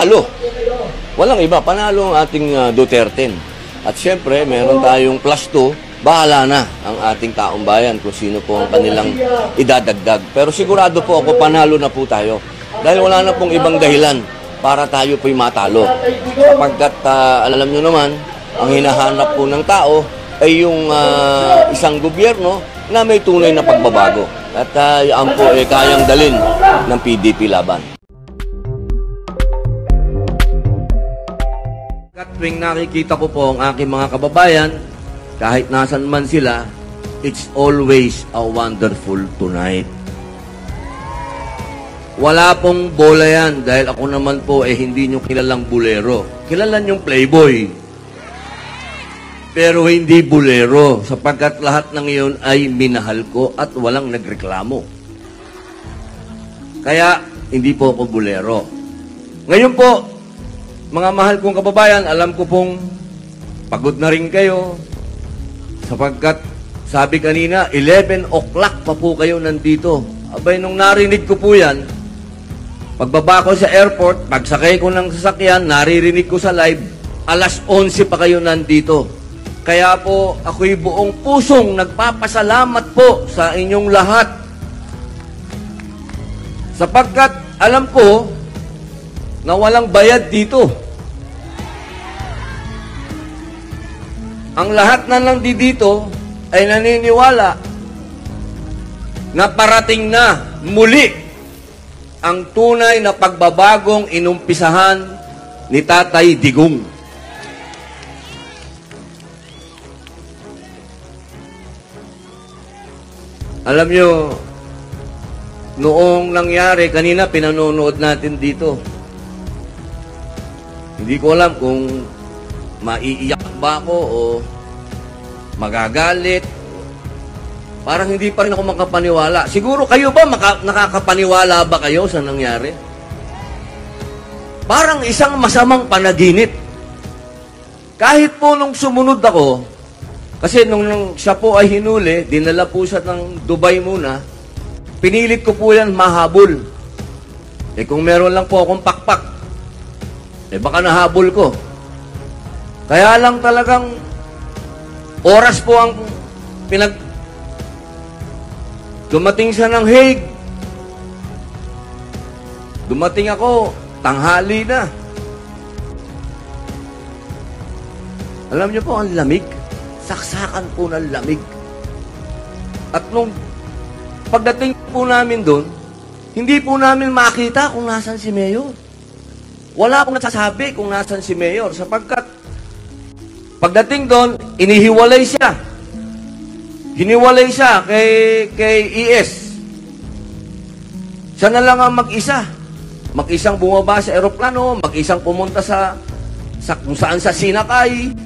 panalo. Walang iba, panalo ang ating Duterte. At syempre, meron tayong plus 2, bahala na ang ating taong bayan kung sino po ang kanilang idadagdag. Pero sigurado po ako, panalo na po tayo. Dahil wala na pong ibang dahilan para tayo po'y matalo. Sapagkat, alam nyo naman, ang hinahanap po ng tao ay yung isang gobyerno na may tunay na pagbabago. At yan po ay kayang dalin ng PDP laban. At tuwing nakikita ko po ang aking mga kababayan, kahit nasan man sila, it's always a wonderful tonight. Wala pong bola yan dahil ako naman po hindi nyo kilalang bulero. Kilala nyong playboy. Pero hindi bulero sapagkat lahat ng iyon ay minahal ko at walang nagreklamo. Kaya hindi po ako bulero. Ngayon po, mga mahal kong kababayan, alam ko pong pagod na rin kayo sapagkat sabi kanina, 11 o'clock pa po kayo nandito. Abay, nung narinig ko po yan, pagbaba ko sa airport, pagsakay ko ng sasakyan, naririnig ko sa live, alas 11 pa kayo nandito. Kaya po, ako'y buong pusong nagpapasalamat po sa inyong lahat. Sapagkat alam ko na walang bayad dito. Ang lahat na lang dito ay naniniwala na parating na muli ang tunay na pagbabagong inumpisahan ni Tatay Digong. Alam nyo, noong nangyari, kanina pinanonood natin dito. Hindi ko alam kung maiiyak ba ako o magagalit. Parang hindi pa rin ako makapaniwala. Siguro kayo ba nakakapaniwala ba kayo sa nangyari? Parang isang masamang panaginip. Kahit po nung sumunod ako, kasi nung siya po ay hinuli, dinala po siya ng Dubai muna, pinilit ko po yan mahabol. Kung meron lang po akong pakpak, baka nahabol ko. Kaya lang talagang oras po ang dumating siya ng Hague. Dumating ako, tanghali na. Alam niyo po, ang lamig. Saksakan po ng lamig. At nung pagdating po namin doon, hindi po namin makita kung nasan si Mayor. Wala pong nagsasabi kung nasan si Mayor sapagkat pagdating doon, inihiwalay siya. Hiniwalay siya kay ES. Siya na lang ang mag-isa. Mag-isang bumaba sa eroplano, mag-isang pumunta sa kung saan sa Sinakay.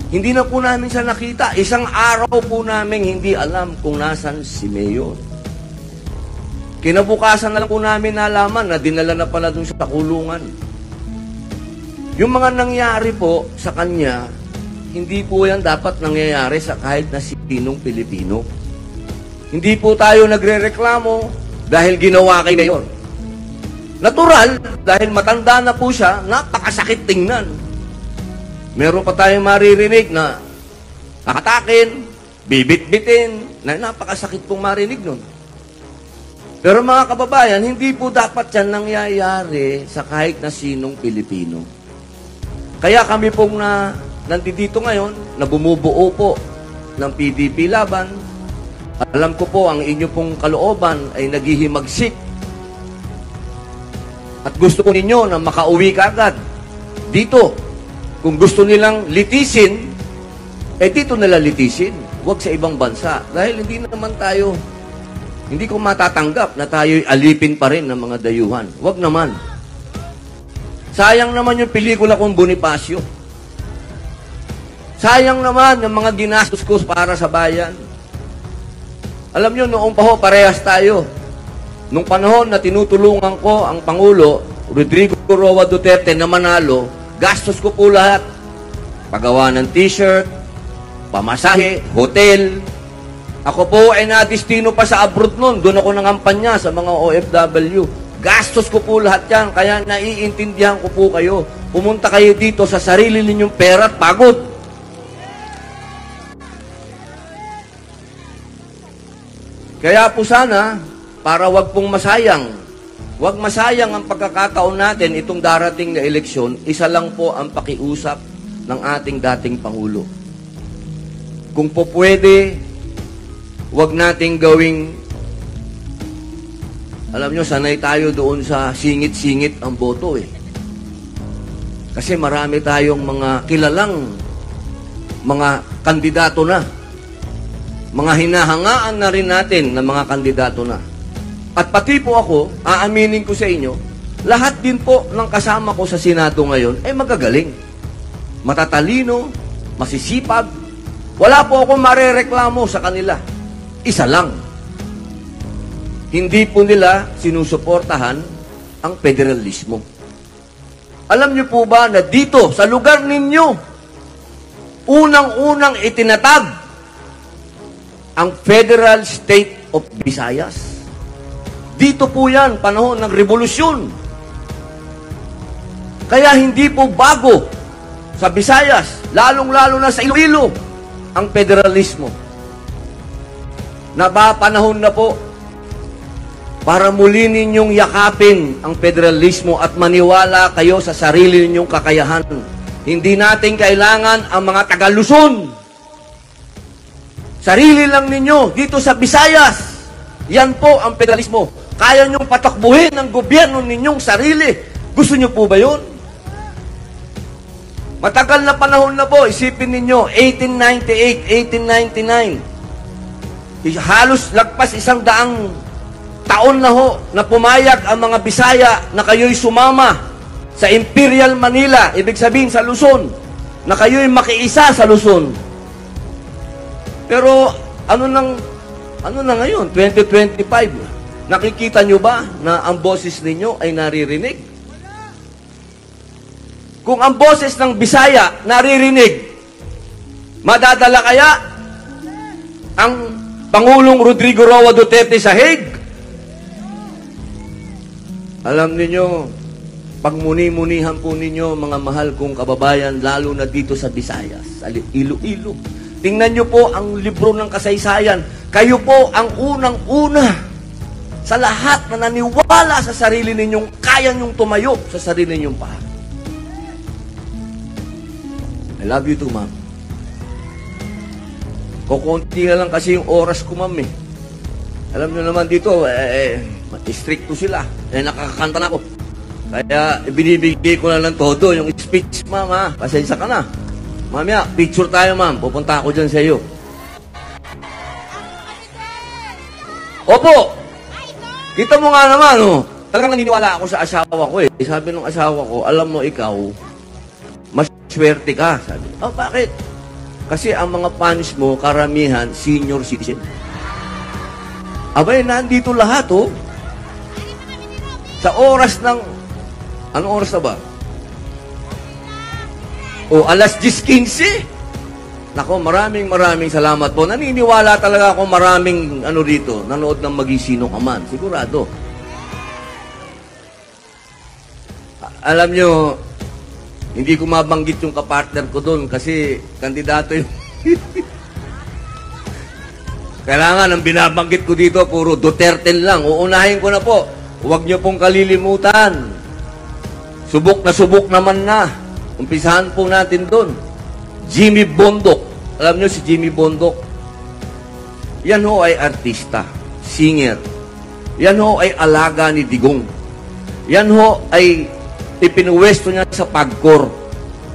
Hindi na po namin siya nakita. Isang araw po namin hindi alam kung nasan si Mayor. Kinabukasan na lang po namin nalaman na dinala na pala dun sa kulungan. Yung mga nangyari po sa kanya, hindi po yan dapat nangyayari sa kahit na sinong Pilipino. Hindi po tayo nagrereklamo dahil ginawa kay Mayor. Natural, dahil matanda na po siya, napakasakit tingnan. Meron pa tayong maririnig na kakatakin, bibit-bitin, na napakasakit pong marinig nun. Pero mga kababayan, hindi po dapat yan nangyayari sa kahit na sinong Pilipino. Kaya kami pong nandito ngayon, na bumubuo po ng PDP laban, alam ko po ang inyo pong kalooban ay naghihimagsik. At gusto ko ninyo na makauwi ka agad dito. Kung gusto nilang litisin, dito nila litisin. Huwag sa ibang bansa. Dahil hindi naman tayo, hindi ko matatanggap na tayo'y alipin pa rin ng mga dayuhan. Huwag naman. Sayang naman yung pelikula kong Bonifacio. Sayang naman yung mga ginastos ko para sa bayan. Alam nyo, noong pa ho, parehas tayo. Nung panahon na tinutulungan ko ang Pangulo, Rodrigo Roa Duterte na manalo, gastos ko po lahat. Paggawa ng t-shirt, pamasahe, hotel. Ako po ay nadistino pa sa abroad noon. Doon ako nangampanya sa mga OFW. Gastos ko po lahat yan, kaya naiintindihan ko po kayo. Pumunta kayo dito sa sarili ninyong pera at pagod. Kaya po sana, para wag pong masayang, wag masayang ang pagkakataon natin itong darating na eleksyon, isa lang po ang pakiusap ng ating dating Pangulo. Kung po pwede, wag nating gawing, alam nyo, sanay tayo doon sa singit-singit ang boto eh. Kasi marami tayong mga kilalang mga kandidato na. Mga hinahangaan na rin natin na mga kandidato na. At pati po ako, aaminin ko sa inyo, lahat din po ng kasama ko sa Senado ngayon ay magagaling. Matatalino, masisipag. Wala po akong marereklamo sa kanila. Isa lang. Hindi po nila sinusuportahan ang federalismo. Alam niyo po ba na dito, sa lugar ninyo, unang-unang itinatag ang Federal State of Visayas. Dito po yan, panahon ng revolusyon. Kaya hindi po bago sa Visayas, lalong-lalo na sa Iloilo, ang federalismo. Napapanahon na po para muli ninyong yakapin ang federalismo at maniwala kayo sa sarili ninyong kakayahan. Hindi natin kailangan ang mga taga-Luzon. Sarili lang ninyo dito sa Visayas. Yan po ang federalismo. Kaya nyong patakbuhin ang gobyerno ninyong sarili. Gusto nyo po ba yun? Matagal na panahon na po. Isipin ninyo, 1898, 1899. Halos lagpas 100 taon na ho na pumayag ang mga Bisaya na kayo'y sumama sa Imperial Manila, ibig sabihin sa Luzon, na kayo'y makiisa sa Luzon. Pero ano na ngayon, 2025, nakikita nyo ba na ang boses ninyo ay naririnig? Kung ang boses ng Bisaya naririnig, madadala kaya ang Pangulong Rodrigo Roa Duterte sa Hague? Alam niyo, pagmuni-munihan po ninyo, mga mahal kong kababayan, lalo na dito sa Visayas, sa Iloilo. Tingnan niyo po ang libro ng kasaysayan. Kayo po ang unang-una sa lahat na naniwala sa sarili ninyong kaya nyong tumayo sa sarili ninyong paa. I love you too, ma'am. Kukunti na lang kasi yung oras ko, ma'am eh. Alam niyo naman dito, stricto sila. Nakakakanta na ako. Kaya binibigay ko na lang todo yung speech, ma'am ha. Pasensya ka na. Mamaya, picture tayo, ma'am. Pupunta ako dyan sa iyo. Opo! Kita mo nga naman, oh. Talagang naniniwala ako sa asawa ko eh. Sabi ng asawa ko, alam mo ikaw, mas swerte ka. Sabi, oh, bakit? Kasi ang mga fans mo, karamihan, senior citizen. Abay, nandito lahat, oh. Sa oras ng... Anong oras na ba? O, alas 10:15. Nako, maraming salamat po. Naniniwala talaga ako maraming dito, nanood ng Magisino ka man. Sigurado. Alam nyo, hindi ko mabanggit yung kapartner ko doon kasi kandidato yung... Kailangan, ang binabanggit ko dito, puro Duterte lang. Uunahin ko na po. Huwag nyo pong kalilimutan. Subok naman na. Umpisahan po natin doon. Jimmy Bondok. Alam nyo si Jimmy Bondok? Yan ho ay artista, singer. Yan ho ay alaga ni Digong. Yan ho ay ipinuwesto niya sa PAGCOR.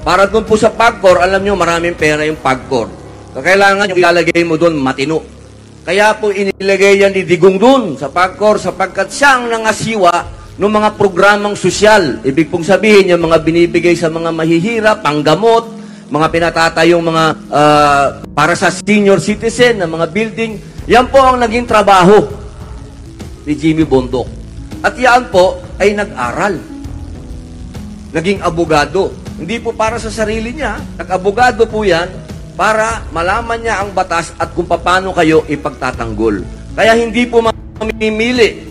Para doon po sa PAGCOR, alam nyo maraming pera yung PAGCOR. Kailangan yung ilalagay mo doon matino. Kaya po inilagay yan ni Digong doon sa PAGCOR sapagkat siyang nangasiwa ng mga programang sosyal. Ibig pong sabihin, yung mga binibigay sa mga mahihirap, panggamot, mga pinatatayong mga para sa senior citizen, na mga building, yan po ang naging trabaho ni Jimmy Bondok. At yan po ay nag-aral. Naging abogado. Hindi po para sa sarili niya, nag-abogado po yan para malaman niya ang batas at kung paano kayo ipagtatanggol. Kaya hindi po mamimili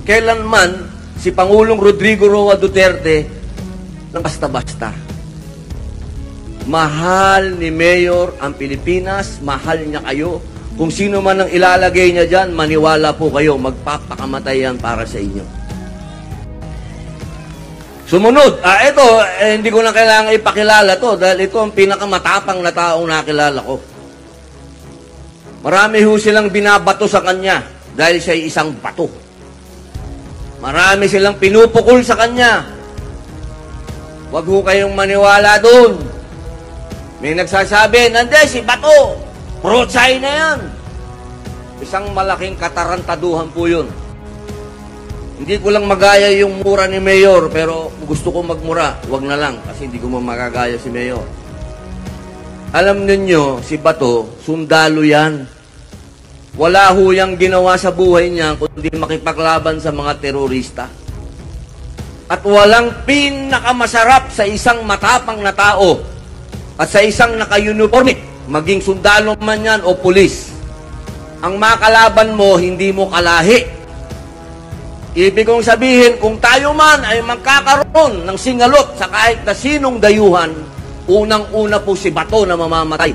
kailanman si Pangulong Rodrigo Roa Duterte ng basta-basta. Mahal ni Mayor ang Pilipinas, mahal niya kayo. Kung sino man ang ilalagay niya dyan, maniwala po kayo, magpapakamatay yan para sa inyo. Sumunod, ito, hindi ko na kailangan ipakilala to dahil ito ang pinakamatapang na taong nakilala ko. Marami ho silang binabato sa kanya dahil siya ay isang bato. Marami silang pinupukol sa kanya. Huwag ho kayong maniwala doon. May nagsasabi, nande, si Bato, pro-China yan. Isang malaking katarantaduhan po yun. Hindi ko lang magaya yung mura ni Mayor, pero gusto ko magmura, wag na lang, kasi hindi ko magagaya si Mayor. Alam ninyo, si Bato, sundalo yan. Wala ho yang ginawa sa buhay niya, kundi makipaglaban sa mga terorista. At walang pinakamasarap sa isang matapang na tao at sa isang naka-uniforme, maging sundalo man yan o pulis. Ang makalaban mo, hindi mo kalahi. Ibig kong sabihin, kung tayo man ay magkakaroon ng singalot sa kahit na sinong dayuhan, unang-una po si Bato na mamamatay.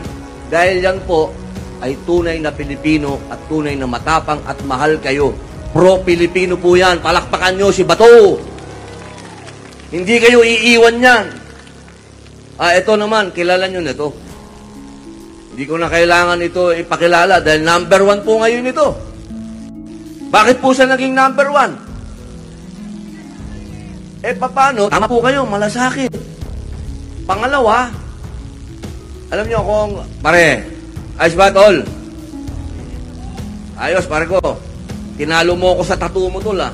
Dahil yan po ay tunay na Pilipino at tunay na matapang at mahal kayo. Pro-Pilipino po yan. Palakpakan nyo si Bato. Hindi kayo iiwan yan. Ito naman, kilala nyo na ito. Hindi ko na kailangan ito ipakilala dahil number 1 po ngayon ito. Bakit po siya naging number 1? Paano? Tama po kayo, malasakit. Pangalawa, alam nyo kung, pare, ayos ba, tol? Ayos, pare ko. Tinalo mo ako sa tattoo mo, tol, ah.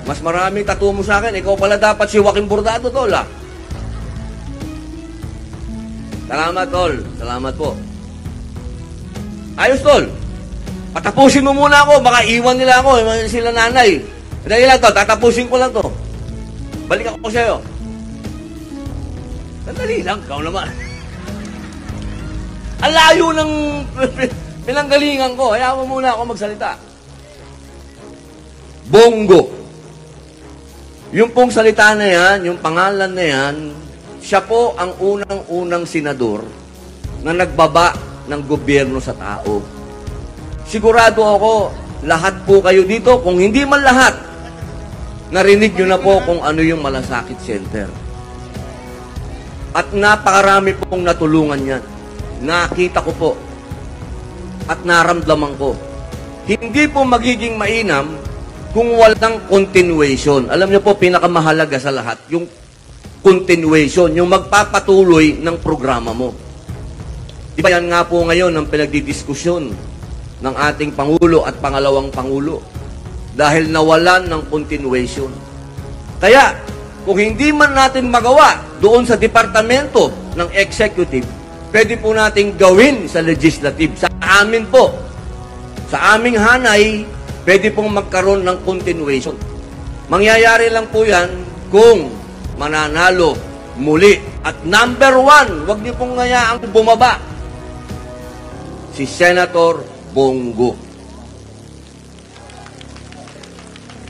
Mas maraming tattoo mo sa akin. Ikaw pala dapat si Joaquin Bordado, tol, ah. Salamat, tol. Salamat po. Ayos, tol. Patapusin mo muna ako. Baka iwan nila ako. Sila nanay. Dahil lang to. Tatapusin ko lang to. Balik ako sa'yo. Sandali lang. Ikaw naman. Ang layo ng pinanggalingan ko. Hayaan mo muna ako magsalita. Bongo. Yung pong salita na yan, yung pangalan na yan, siya po ang unang-unang senador na nagbaba ng gobyerno sa tao. Sigurado ako, lahat po kayo dito, kung hindi man lahat, narinig nyo na po kung ano yung Malasakit Center. At napakarami pong natulungan yan. Nakita ko po at naramdaman ko. Hindi po magiging mainam kung walang continuation. Alam nyo po, pinakamahalaga sa lahat, yung continuation, yung magpapatuloy ng programa mo. Diba yan nga po ngayon ang pinagdidiskusyon ng ating Pangulo at pangalawang Pangulo dahil nawalan ng continuation. Kaya, kung hindi man natin magawa doon sa departamento ng executive, pwede po natin gawin sa legislative. Sa amin po, sa aming hanay, pwede pong magkaroon ng continuation. Mangyayari lang po yan kung mananalo muli. At number 1, wag niyo pong ngayaang bumaba, si Senator Bongo.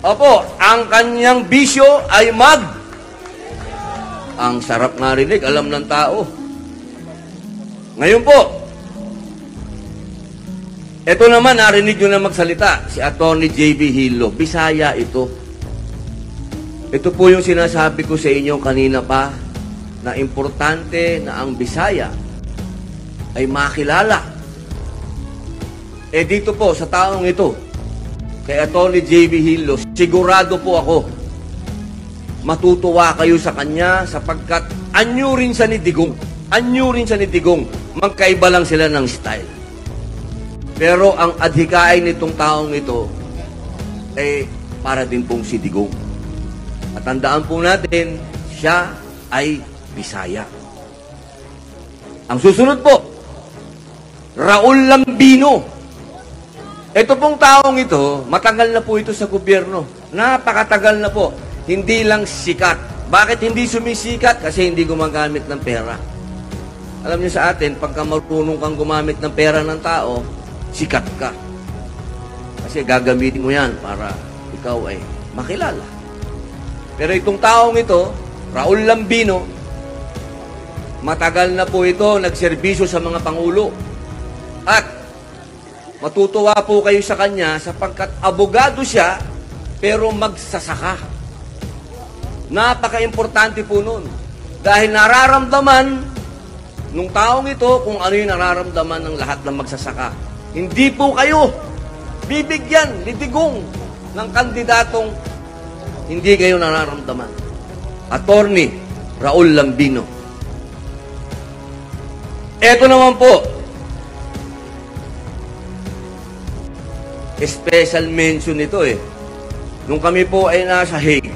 Opo, ang kanyang bisyo ay ang sarap narinig, alam ng tao. Ngayon po, ito naman, narinig nyo na magsalita, si Atty. J.B. Hillo. Bisaya ito. Ito po yung sinasabi ko sa inyo kanina pa, na importante na ang Bisaya ay makilala. Dito po, sa taong ito, kay Atty. J.B. Hillo, sigurado po ako, matutuwa kayo sa kanya sapagkat anyo rin siya ni Digong. Anyo rin siya ni Digong. Magkaiba lang sila ng style. Pero ang adhikain nitong taong ito ay para din pong si Digong. At tandaan po natin, siya ay Bisaya. Ang susunod po, Raul Lambino. Ito pong taong ito, matagal na po ito sa gobyerno. Napakatagal na po. Hindi lang sikat. Bakit hindi sumisikat? Kasi hindi gumagamit ng pera. Alam niyo sa atin, pagka marunong kang gumamit ng pera ng tao, sikat ka. Kasi gagamitin mo yan para ikaw ay makilala. Pero itong taong ito, Raul Lambino, matagal na po ito nagserbisyo sa mga pangulo. At matutuwa po kayo sa kanya sapagkat abogado siya pero magsasaka. Napaka-importante po nun. Dahil nararamdaman nung taong ito kung ano yung nararamdaman ng lahat ng magsasaka. Hindi po kayo bibigyan, litigong ng kandidatong hindi kayo nararamdaman. Attorney Raul Lambino. Ito naman po, special mention ito Nung kami po ay nasa Hague,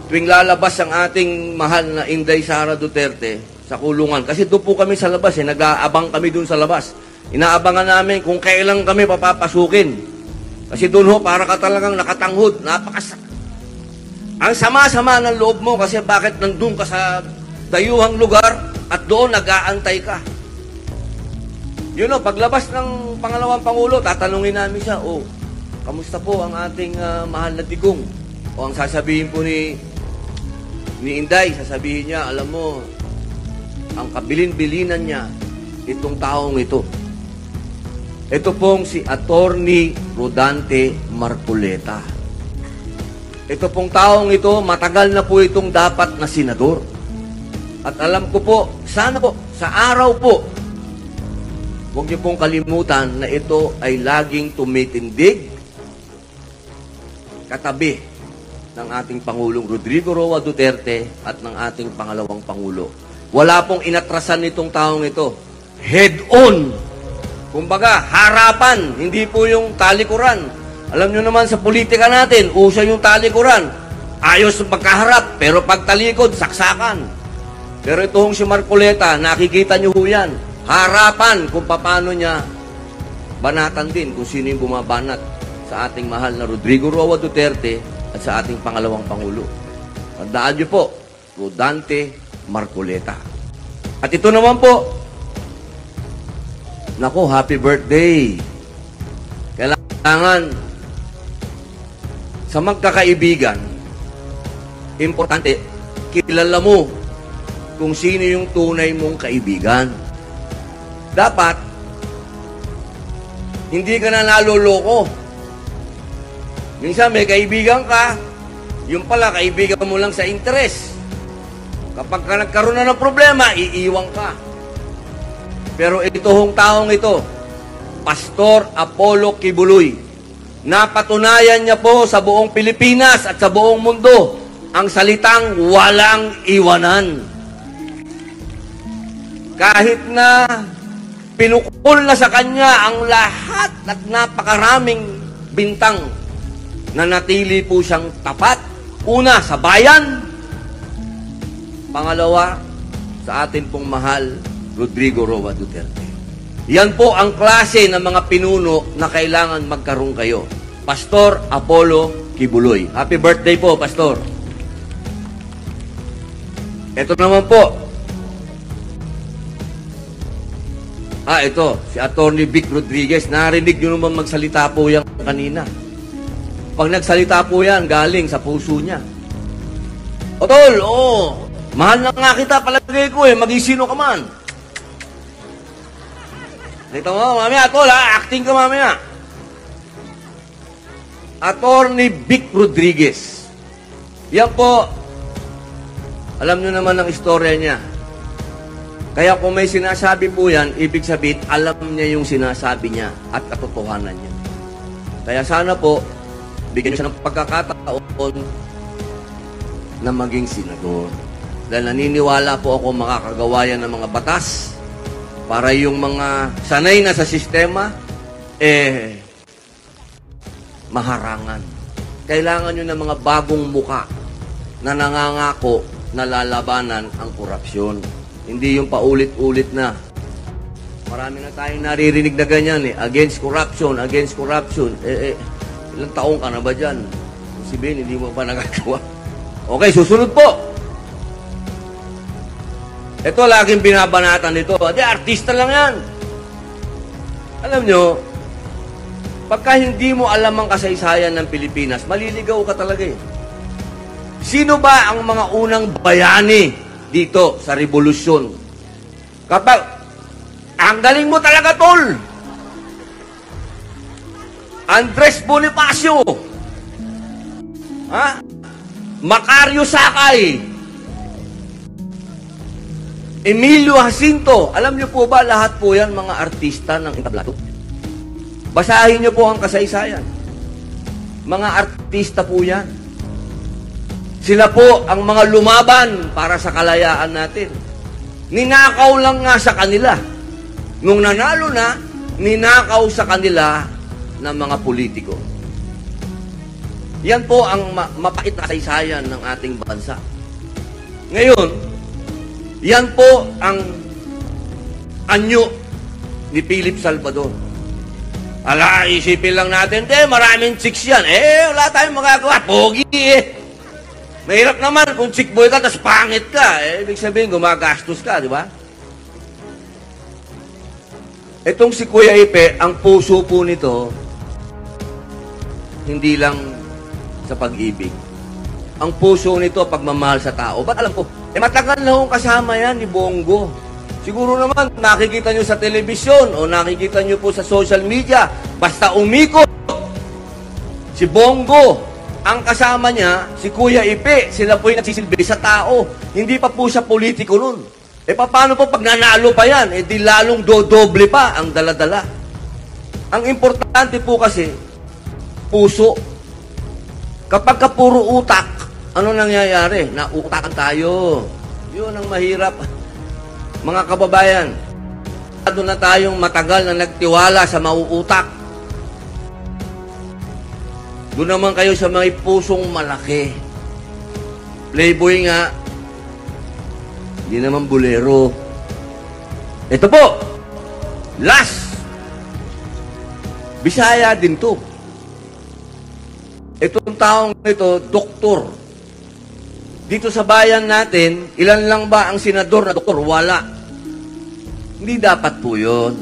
tuwing lalabas ang ating mahal na Inday Sara Duterte sa kulungan, kasi doon po kami sa labas, nag-aabang kami doon sa labas. Inaabangan namin kung kailan kami papapasukin. Kasi doon para ka talagang nakatanghod, ang sama-sama ng loob mo kasi bakit nandun ka sa dayuhang lugar at doon nag-aantay ka. Paglabas ng pangalawang pangulo, tatanungin namin siya, kamusta po ang ating mahal na digong? O ang sasabihin po ni Inday, sasabihin niya, alam mo, ang kabilin-bilinan niya, itong taong ito. Ito pong si Attorney Rodante Marcoleta. Ito pong taong ito, matagal na po itong dapat na senador. At alam ko po, sana po, sa araw po, huwag niyo pong kalimutan na ito ay laging tumitindig katabi ng ating Pangulong Rodrigo Roa Duterte at ng ating pangalawang Pangulo. Wala pong inatrasan nitong taong ito. Head-on. Kumbaga, harapan, hindi po yung talikuran. Alam nyo naman sa politika natin, uso yung talikuran. Ayos magkaharap, pero pag talikod, saksakan. Pero itong si Marcoleta, nakikita nyo ho yan. Harapan kung paano niya banatan din kung sino yung bumabanat sa ating mahal na Rodrigo Roa Duterte at sa ating pangalawang Pangulo. Tandaan nyo po, Rodante Marcoleta. At ito naman po, naku, happy birthday. Kailangan sa magkakaibigan, importante, kilala mo kung sino yung tunay mong kaibigan. Dapat, hindi ka na naloloko. Minsan may kaibigan ka, yung pala kaibigan mo lang sa interes. Kapag ka nagkaroon na ng problema, iiwang ka. Pero itong taong ito, Pastor Apollo Kibuloy, napatunayan niya po sa buong Pilipinas at sa buong mundo ang salitang walang iwanan. Kahit na pinukol na sa kanya ang lahat at napakaraming bintang, nanatili po siyang tapat. Una, sa bayan. Pangalawa, sa atin pong mahal, Rodrigo Roa Duterte. Yan po ang klase ng mga pinuno na kailangan magkaroon kayo. Pastor Apollo Kibuloy. Happy birthday po, Pastor. Ito naman po. Ito, si Attorney Vic Rodriguez. Narinig nyo naman magsalita po yan kanina. Pag nagsalita po yan, galing sa puso niya. O tol, mahal na nga kita, palagay ko maging sino ka man. Dito mo, mamaya, tol, acting ka mamaya. Attorney Vic Rodriguez. Yan po, alam nyo naman ang istorya niya. Kaya kung may sinasabi po yan, ibig sabihin, alam niya yung sinasabi niya at katotohanan niya. Kaya sana po, bigyan niyo siya ng pagkakataon na maging senador. Dahil naniniwala po ako makakagawa yan ng mga batas para yung mga sanay na sa sistema, maharangan. Kailangan nyo ng mga bagong muka na nangangako na lalabanan ang korupsyon. Hindi yung paulit-ulit na. Marami na tayong naririnig na ganyan against corruption, against corruption. Ilang taong ka na ba dyan? Si Ben, hindi mo pa nagagawa. Okay, susunod po. Ito, laging binabanatan nito. Artista lang yan. Alam nyo, pagka hindi mo alam ang kasaysayan ng Pilipinas, maliligaw ka talaga Sino ba ang mga unang bayani dito sa revolusyon? Kapag, ang galing mo talaga, tol! Andres Bonifacio, ha? Macario Sakay, Emilio Jacinto. Alam niyo po ba, lahat po yan mga artista ng entablado? Basahin niyo po ang kasaysayan. Mga artista po yan. Sila po ang mga lumaban para sa kalayaan natin. Ninakaw lang nga sa kanila. Nung nanalo na, ninakaw sa kanila ng mga politiko. Yan po ang mapait na kasaysayan ng ating bansa. Ngayon, yan po ang anyo ni Philip Salvador. Ala, isipin lang natin, maraming chicks yan. Wala tayong magagawa. Pogi Mahirap naman kung chick boy ka, tas pangit ka. Ibig sabihin, gumagastos ka, di ba? Itong si Kuya Ipe, ang puso po nito, hindi lang sa pag-ibig. Ang puso nito, pagmamahal sa tao. Ba't alam ko? Matagal na akong kasama yan ni Bongo. Siguro naman, nakikita nyo sa telebisyon o nakikita nyo po sa social media. Basta umikot. Si Bongo, ang kasama niya, si Kuya Ipe, sila po yung nagsisilbi sa tao. Hindi pa po siya politiko nun. Paano po pag nanalo pa yan? Di lalong dodoble pa ang daladala. Ang importante po kasi, puso. Kapag ka puro utak, ano nangyayari? Nautakan tayo. Yun ang mahirap. Mga kababayan, doon na tayong matagal na nagtiwala sa mauutak. Doon naman kayo sa may pusong malaki. Playboy nga, hindi naman bolero. Ito po, last. Bisaya din to. Itong taong ito, doktor. Dito sa bayan natin, ilan lang ba ang senador na doktor? Wala. Hindi dapat po yun.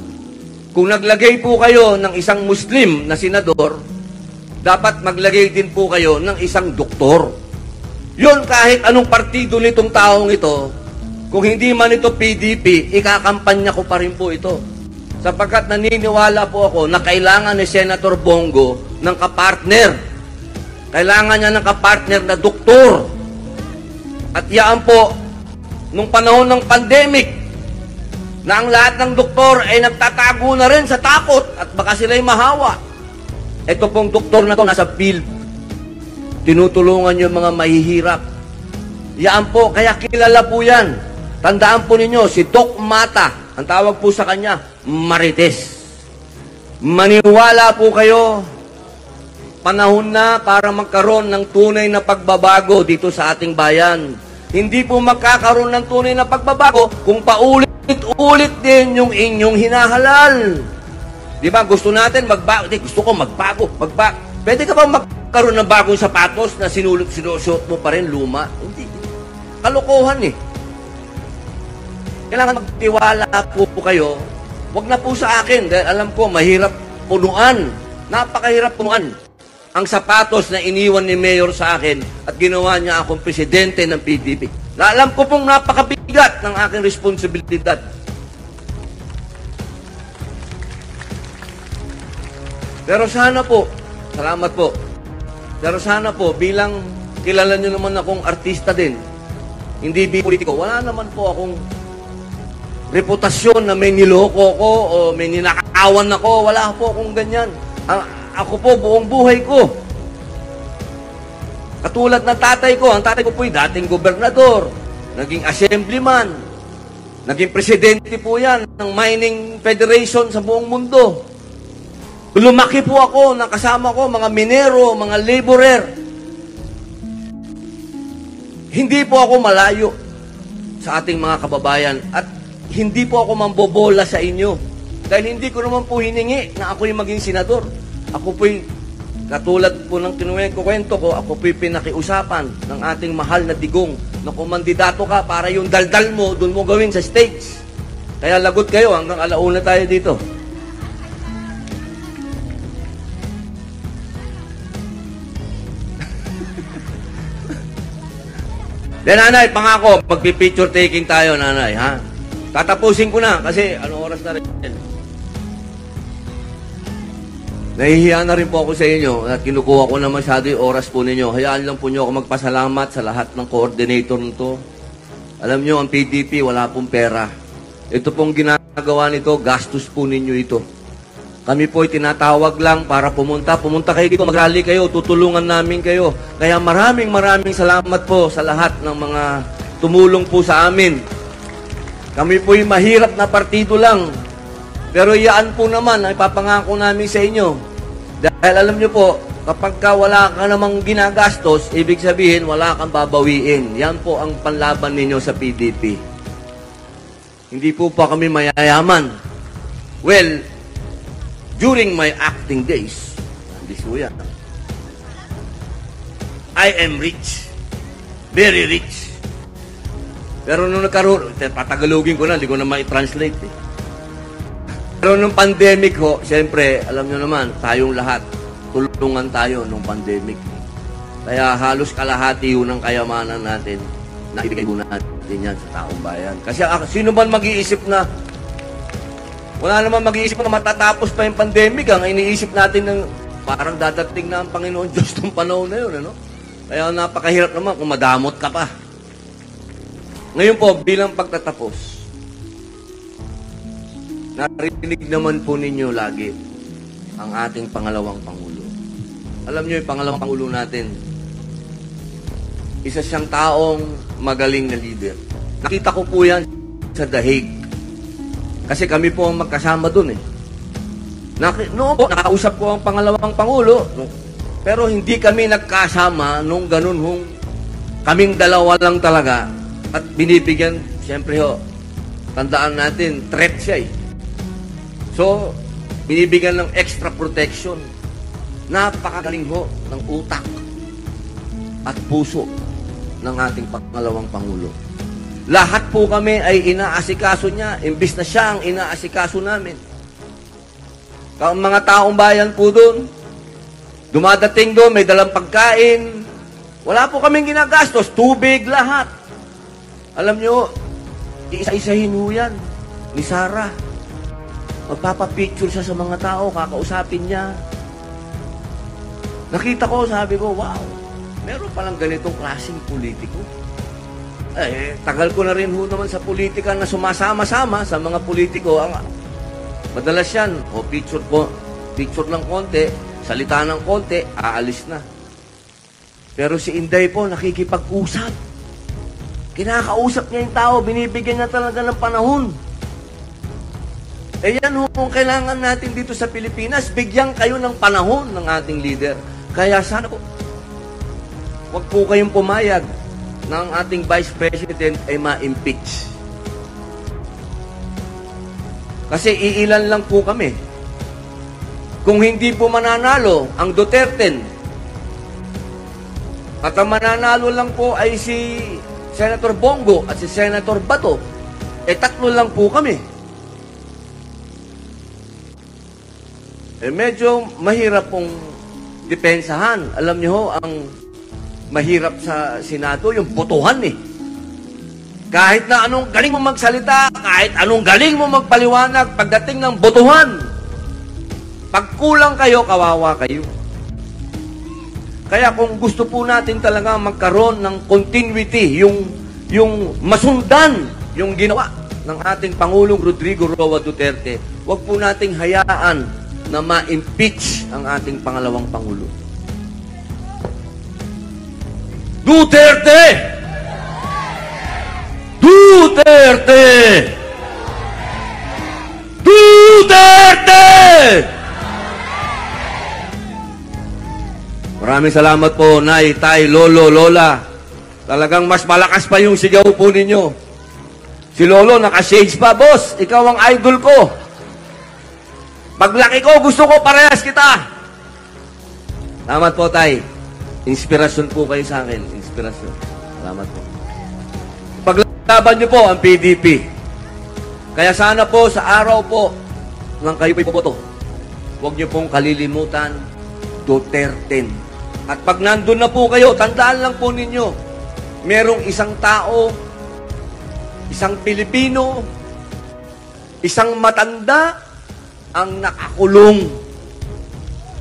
Kung naglagay po kayo ng isang Muslim na senador, dapat maglagay din po kayo ng isang doktor. Yun, kahit anong partido nitong taong ito, kung hindi man ito PDP, ikakampanya ko pa rin po ito. Sapagkat naniniwala po ako na kailangan ni Senator Bongo ng kapartner. Kailangan niya ng kapartner na doktor. At yan po, nung panahon ng pandemic, na ang lahat ng doktor ay nagtatago na rin sa takot at baka sila'y mahawa. Ito pong doktor na to nasa field. Tinutulungan yung mga mahihirap. Yan po, kaya kilala po yan. Tandaan po ninyo, si Doc Mata, ang tawag po sa kanya, Marites. Maniwala po kayo, panahon na para magkaroon ng tunay na pagbabago dito sa ating bayan. Hindi po magkakaroon ng tunay na pagbabago kung paulit-ulit din yung inyong hinahalal. Di ba? Gusto natin magbago. Di, gusto ko magbago. Pwede ka ba magkaroon ng bagong sapatos na sinusuot mo pa rin luma? Hindi. Kalokohan eh. Kailangan magtiwala po kayo. Huwag na po sa akin dahil alam ko mahirap punuan. Napakahirap punuan ang sapatos na iniwan ni Mayor sa akin at ginawa niya akong presidente ng PDP. Alam ko pong napakabigat ng aking responsibilidad. Pero sana po, salamat po, pero sana po, bilang kilala niyo naman akong artista din, hindi politiko, wala naman po akong reputasyon na may niloko ko o may ninakawan ako, wala po akong ganyan. Ako po, buong buhay ko. Katulad ng tatay ko, ang tatay ko po ay dating gobernador, naging assemblyman, naging presidente po yan ng mining federation sa buong mundo. Lumaki po ako, nakasama ko mga minero, mga laborer. Hindi po ako malayo sa ating mga kababayan at hindi po ako mambobola sa inyo. Dahil hindi ko naman po hiningi na ako'y maging senador. Ako po'y, katulad po ng kinuwento ko, ako po'y pinakiusapan ng ating mahal na digong na kumandidato ka para yung daldal mo, doon mo gawin sa stage. Kaya lagot kayo hanggang alauna tayo dito. Nanay, pangako, magpi-picture taking tayo, nanay, ha? Tatapusin ko na kasi ano oras na rin. Nahihiya na rin po ako sa inyo at kinukuha ko na masyado yung oras po ninyo. Hayaan lang po nyo ako magpasalamat sa lahat ng coordinator nito. Alam nyo, ang PDP, wala pong pera. Ito pong ginagawa nito, gastos po ninyo ito. Kami po ay tinatawag lang para pumunta kayo dito, mag-rally kayo, tutulungan namin kayo. Kaya maraming salamat po sa lahat ng mga tumulong po sa amin. Kami po ay mahirap na partido lang. Pero iyaan po naman ay papangako namin sa inyo. Dahil alam nyo po, kapag wala ka namang ginagastos, ibig sabihin wala kang babawiin. Yan po ang panlaban ninyo sa PDP. Hindi po pa kami mayayaman. Well, during my acting days, I am rich. Very rich. Pero nung nagkaroon, patagalogin ko na, hindi ko na ma-translate eh. Pero nung pandemic ho, siyempre, alam nyo naman, tayong lahat, tulungan tayo nung pandemic. Kaya halos kalahati yun ng kayamanan natin na ibigay mo natin yan sa taong bayan. Kasi sino man mag-iisip na wala naman mag-iisip na matatapos pa yung pandemic. Ang iniisip natin ng parang dadating na ang Panginoon Diyos ng panahon na yun. Ano? Kaya napakahirap naman kung madamot ka pa. Ngayon po, bilang pagtatapos, narinig naman po ninyo lagi ang ating pangalawang Pangulo. Alam nyo yung pangalawang Pangulo natin, isa siyang taong magaling na leader. Nakita ko po yan sa The Hague. Kasi kami po ang magkasama dun eh. Noon po, nakausap ko ang pangalawang Pangulo, pero hindi kami nagkasama nung ganun hong kaming dalawa lang talaga. At binibigyan, siyempre ho, tandaan natin, threat siya eh. So, binibigyan ng extra protection. Napakagaling ho ng utak at puso ng ating pangalawang Pangulo. Lahat po kami ay inaasikaso niya, imbis na siya ang inaasikaso namin. Ang mga taong bayan po doon, dumadating doon, may dalang pagkain, wala po kaming ginagastos, tubig, lahat. Alam nyo, iisa-isahin ho yan ni Sarah. Magpapapicture siya sa mga tao, kakausapin niya. Nakita ko, sabi ko, wow, meron palang ganitong klaseng politiko. Eh, tagal ko na rin ho naman sa politika na sumasama-sama sa mga politiko. Madalas yan, picture ng konti, salita ng konti, aalis na. Pero si Inday po, nakikipag-usap. Kinakausap niya yung tao, binibigyan niya talaga ng panahon. Eh yan ho, kung kailangan natin dito sa Pilipinas, bigyan kayo ng panahon ng ating leader. Kaya sana po, huwag po kayong pumayag ng ating Vice President ay ma-impeach. Kasi iilan lang po kami. Kung hindi po mananalo ang Duterte, at ang mananalo lang po ay si Senator Bongo at si Senator Bato, eh tatlo lang po kami. Eh medyo mahirap pong depensahan. Alam niyo ho, ang mahirap sa Senado, yung botohan eh. Kahit na anong galing mo magsalita, kahit anong galing mo magpaliwanag, pagdating ng botohan, pag kulang kayo, kawawa kayo. Kaya kung gusto po natin talaga magkaroon ng continuity, yung masundan yung ginawa ng ating Pangulong Rodrigo Roa Duterte, wag po nating hayaan na ma-impeach ang ating pangalawang Pangulo. Duterte! Duterte! Duterte! Maraming salamat po, Nay, Tay, Lolo, Lola. Talagang mas malakas pa yung sigaw po ninyo. Si Lolo, naka-shades pa. Boss, ikaw ang idol ko. Paglaki ko, gusto ko parehas kita. Salamat po, Tay. Inspirasyon po kayo sa akin. Inspirasyon. Salamat po. Paglaban niyo po ang PDP. Kaya sana po sa araw po nang kayo po ipoboto, huwag niyo pong kalilimutan Duterte. At pag nandun na po kayo, tandaan lang po ninyo, merong isang tao, isang Pilipino, isang matanda ang nakakulong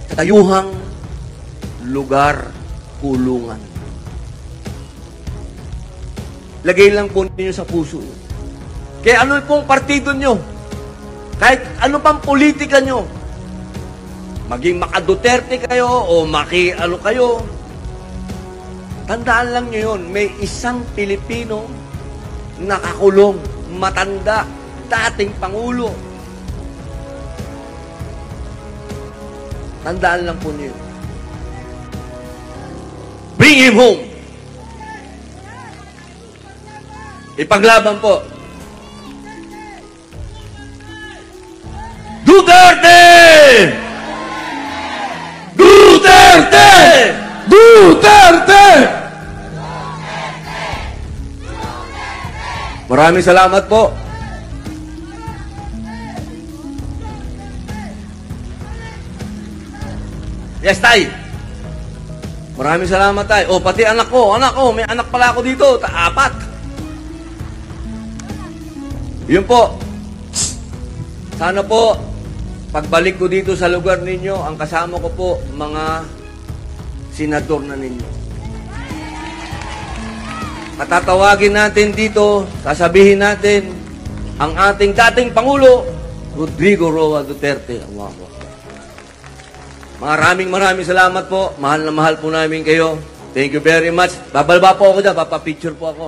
sa tayuhang lugar, kulungan. Lagay lang po ninyo sa puso. Kaya ano pong partido nyo, kahit ano pang politika nyo, maging maka-Duterte kayo o maki-ano kayo, tandaan lang nyo yun, may isang Pilipino nakakulong, matanda, dating Pangulo. Tandaan lang po niyo. Bring him home. Ipaglaban po. Duterte! Duterte! Duterte! Maraming salamat po. Yes, tay. Maraming salamat, tay. O, pati anak ko. May anak pala ako dito. 4. Yun po. Sana po, pagbalik ko dito sa lugar ninyo, ang kasama ko po, mga senador na ninyo. Patatawagin natin dito, sasabihin natin, ang ating dating Pangulo, Rodrigo Roa Duterte. Maraming salamat po. Mahal na mahal po namin kayo. Thank you very much. Babalba po ako dyan. Papapicture po ako.